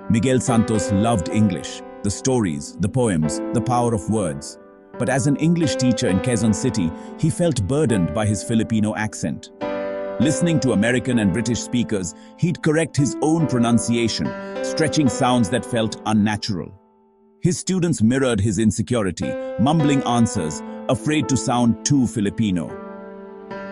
Miguel Santos loved English, the stories, the poems, the power of words. But as an English teacher in Quezon City, he felt burdened by his Filipino accent. Listening to American and British speakers, he'd correct his own pronunciation, stretching sounds that felt unnatural. His students mirrored his insecurity, mumbling answers, afraid to sound too Filipino.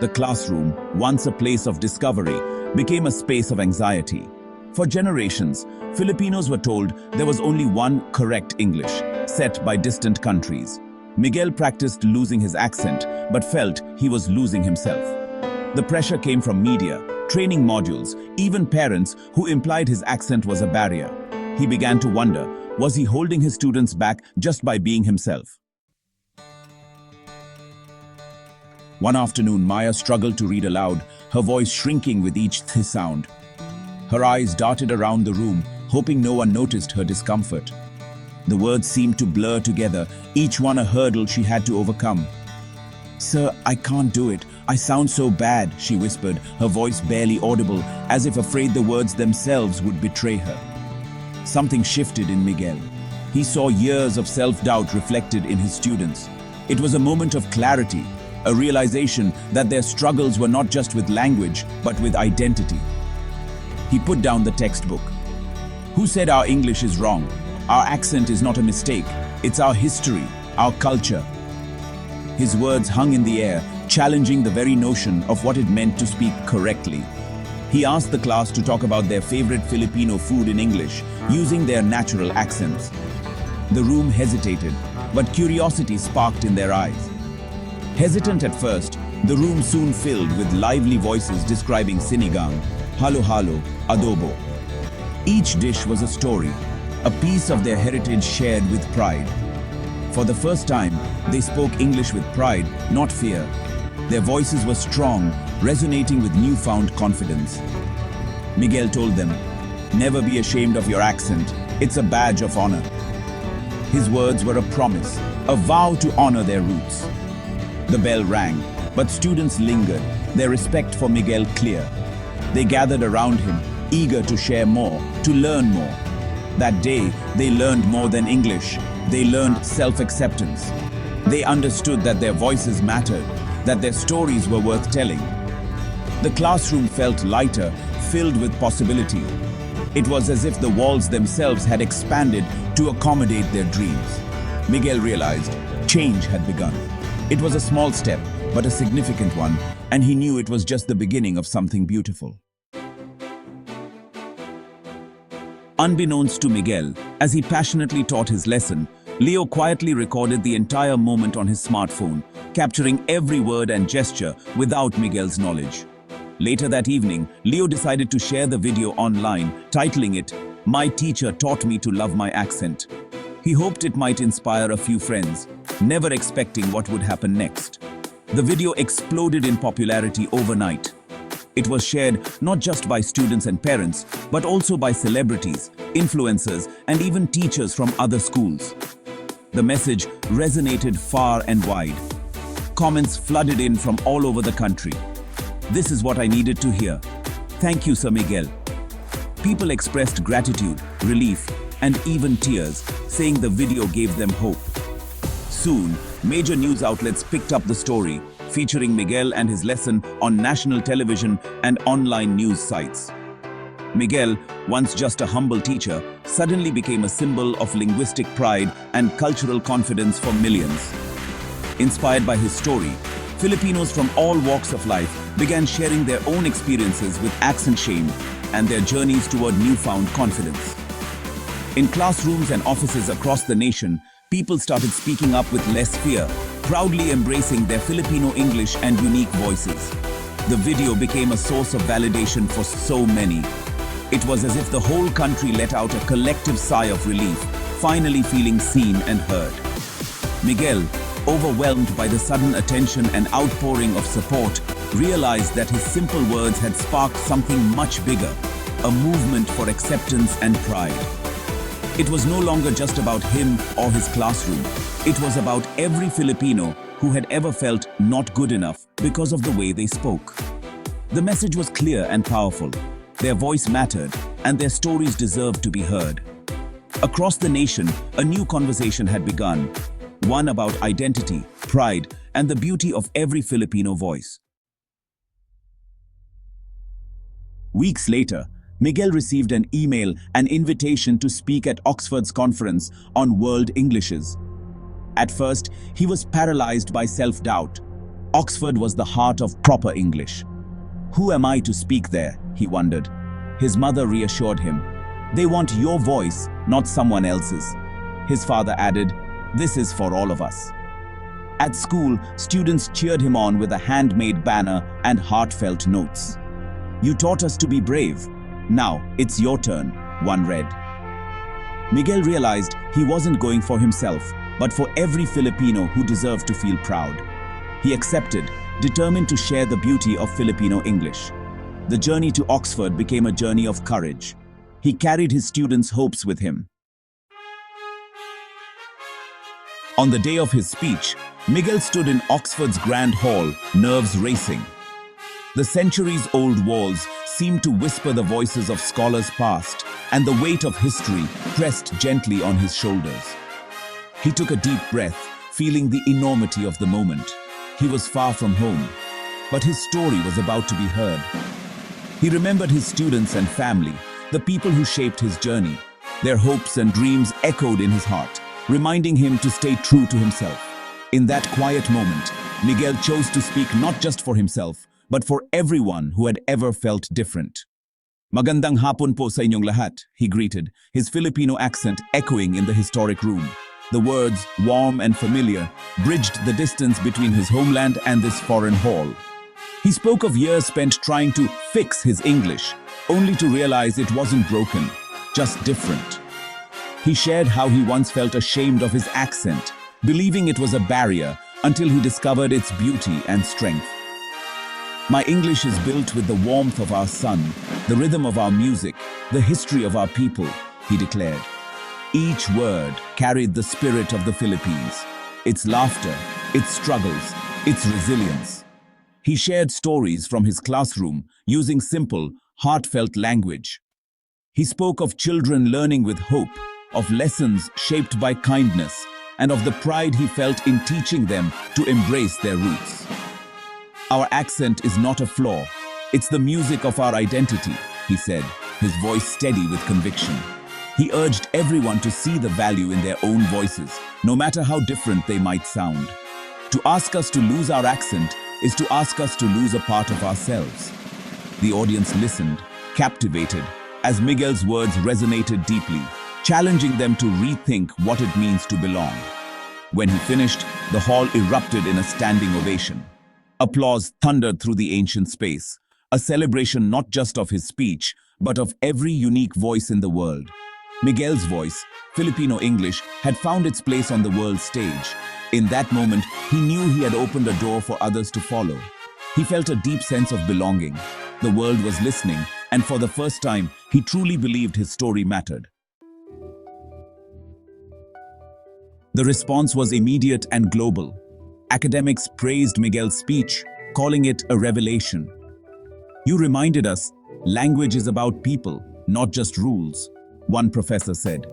The classroom, once a place of discovery, became a space of anxiety. For generations, Filipinos were told there was only one correct English, set by distant countries. Miguel practiced losing his accent, but felt he was losing himself. The pressure came from media, training modules, even parents who implied his accent was a barrier. He began to wonder, was he holding his students back just by being himself? One afternoon, Maya struggled to read aloud, her voice shrinking with each sound. Her eyes darted around the room, hoping no one noticed her discomfort. The words seemed to blur together, each one a hurdle she had to overcome. "Sir, I can't do it. I sound so bad," she whispered, her voice barely audible, as if afraid the words themselves would betray her. Something shifted in Miguel. He saw years of self-doubt reflected in his students. It was a moment of clarity, a realization that their struggles were not just with language, but with identity. He put down the textbook. "Who said our English is wrong? Our accent is not a mistake. It's our history, our culture." His words hung in the air, challenging the very notion of what it meant to speak correctly. He asked the class to talk about their favorite Filipino food in English, using their natural accents. The room hesitated, but curiosity sparked in their eyes. Hesitant at first, the room soon filled with lively voices describing sinigang, halo-halo, adobo. Each dish was a story, a piece of their heritage shared with pride. For the first time, they spoke English with pride, not fear. Their voices were strong, resonating with newfound confidence. Miguel told them, "Never be ashamed of your accent. It's a badge of honor." His words were a promise, a vow to honor their roots. The bell rang, but students lingered, their respect for Miguel clear. They gathered around him, eager to share more, to learn more. That day, they learned more than English. They learned self-acceptance. They understood that their voices mattered, that their stories were worth telling. The classroom felt lighter, filled with possibility. It was as if the walls themselves had expanded to accommodate their dreams. Miguel realized change had begun. It was a small step, but a significant one, and he knew it was just the beginning of something beautiful. Unbeknownst to Miguel, as he passionately taught his lesson, Leo quietly recorded the entire moment on his smartphone, capturing every word and gesture without Miguel's knowledge. Later that evening, Leo decided to share the video online, titling it, "My Teacher Taught Me to Love My Accent." He hoped it might inspire a few friends, never expecting what would happen next. The video exploded in popularity overnight. It was shared not just by students and parents, but also by celebrities, influencers, and even teachers from other schools. The message resonated far and wide. Comments flooded in from all over the country. "This is what I needed to hear. Thank you, Sir Miguel." People expressed gratitude, relief, and even tears, saying the video gave them hope. Soon, major news outlets picked up the story, featuring Miguel and his lesson on national television and online news sites. Miguel, once just a humble teacher, suddenly became a symbol of linguistic pride and cultural confidence for millions. Inspired by his story, Filipinos from all walks of life began sharing their own experiences with accent shame and their journeys toward newfound confidence. In classrooms and offices across the nation, people started speaking up with less fear, proudly embracing their Filipino English and unique voices. The video became a source of validation for so many. It was as if the whole country let out a collective sigh of relief, finally feeling seen and heard. Miguel, overwhelmed by the sudden attention and outpouring of support, realized that his simple words had sparked something much bigger, a movement for acceptance and pride. It was no longer just about him or his classroom. It was about every Filipino who had ever felt not good enough because of the way they spoke. The message was clear and powerful. Their voice mattered, and their stories deserved to be heard. Across the nation, a new conversation had begun, one about identity, pride, and the beauty of every Filipino voice. Weeks later, Miguel received an email, an invitation to speak at Oxford's conference on World Englishes. At first, he was paralyzed by self-doubt. Oxford was the heart of proper English. Who am I to speak there? He wondered. His mother reassured him. They want your voice, not someone else's. His father added, this is for all of us. At school, students cheered him on with a handmade banner and heartfelt notes. You taught us to be brave. Now, it's your turn, one read. Miguel realized he wasn't going for himself, but for every Filipino who deserved to feel proud. He accepted, determined to share the beauty of Filipino English. The journey to Oxford became a journey of courage. He carried his students' hopes with him. On the day of his speech, Miguel stood in Oxford's Grand Hall, nerves racing. The centuries-old walls seemed to whisper the voices of scholars past, and the weight of history pressed gently on his shoulders. He took a deep breath, feeling the enormity of the moment. He was far from home, but his story was about to be heard. He remembered his students and family, the people who shaped his journey. Their hopes and dreams echoed in his heart, reminding him to stay true to himself. In that quiet moment, Miguel chose to speak not just for himself, but for everyone who had ever felt different. Magandang hapon po sa inyong lahat, he greeted, his Filipino accent echoing in the historic room. The words, warm and familiar, bridged the distance between his homeland and this foreign hall. He spoke of years spent trying to fix his English, only to realize it wasn't broken, just different. He shared how he once felt ashamed of his accent, believing it was a barrier until he discovered its beauty and strength. My English is built with the warmth of our sun, the rhythm of our music, the history of our people, he declared. Each word carried the spirit of the Philippines, its laughter, its struggles, its resilience. He shared stories from his classroom using simple, heartfelt language. He spoke of children learning with hope, of lessons shaped by kindness, and of the pride he felt in teaching them to embrace their roots. Our accent is not a flaw, it's the music of our identity, he said, his voice steady with conviction. He urged everyone to see the value in their own voices, no matter how different they might sound. To ask us to lose our accent is to ask us to lose a part of ourselves. The audience listened, captivated, as Miguel's words resonated deeply, challenging them to rethink what it means to belong. When he finished, the hall erupted in a standing ovation. Applause thundered through the ancient space, a celebration not just of his speech, but of every unique voice in the world. Miguel's voice, Filipino English, had found its place on the world stage. In that moment, he knew he had opened a door for others to follow. He felt a deep sense of belonging. The world was listening, and for the first time, he truly believed his story mattered. The response was immediate and global. Academics praised Miguel's speech, calling it a revelation. You reminded us, language is about people, not just rules, one professor said.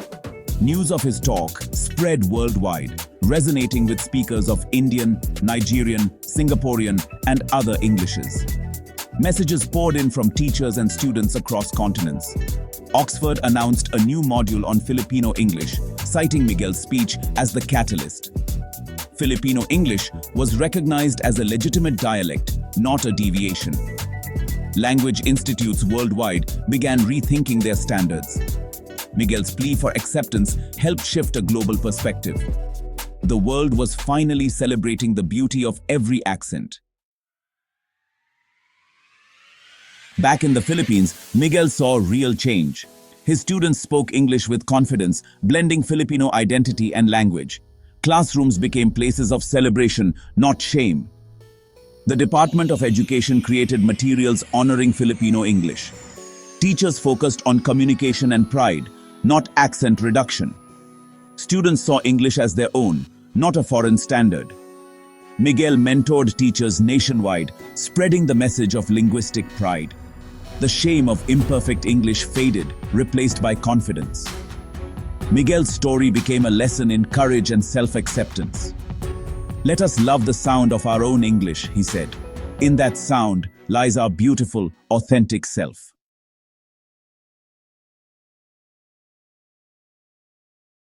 News of his talk spread worldwide, resonating with speakers of Indian, Nigerian, Singaporean, and other Englishes. Messages poured in from teachers and students across continents. Oxford announced a new module on Filipino English, citing Miguel's speech as the catalyst. Filipino English was recognized as a legitimate dialect, not a deviation. Language institutes worldwide began rethinking their standards. Miguel's plea for acceptance helped shift a global perspective. The world was finally celebrating the beauty of every accent. Back in the Philippines, Miguel saw real change. His students spoke English with confidence, blending Filipino identity and language. Classrooms became places of celebration, not shame. The Department of Education created materials honoring Filipino English. Teachers focused on communication and pride, not accent reduction. Students saw English as their own, not a foreign standard. Miguel mentored teachers nationwide, spreading the message of linguistic pride. The shame of imperfect English faded, replaced by confidence. Miguel's story became a lesson in courage and self-acceptance. "Let us love the sound of our own English," he said. "In that sound lies our beautiful, authentic self."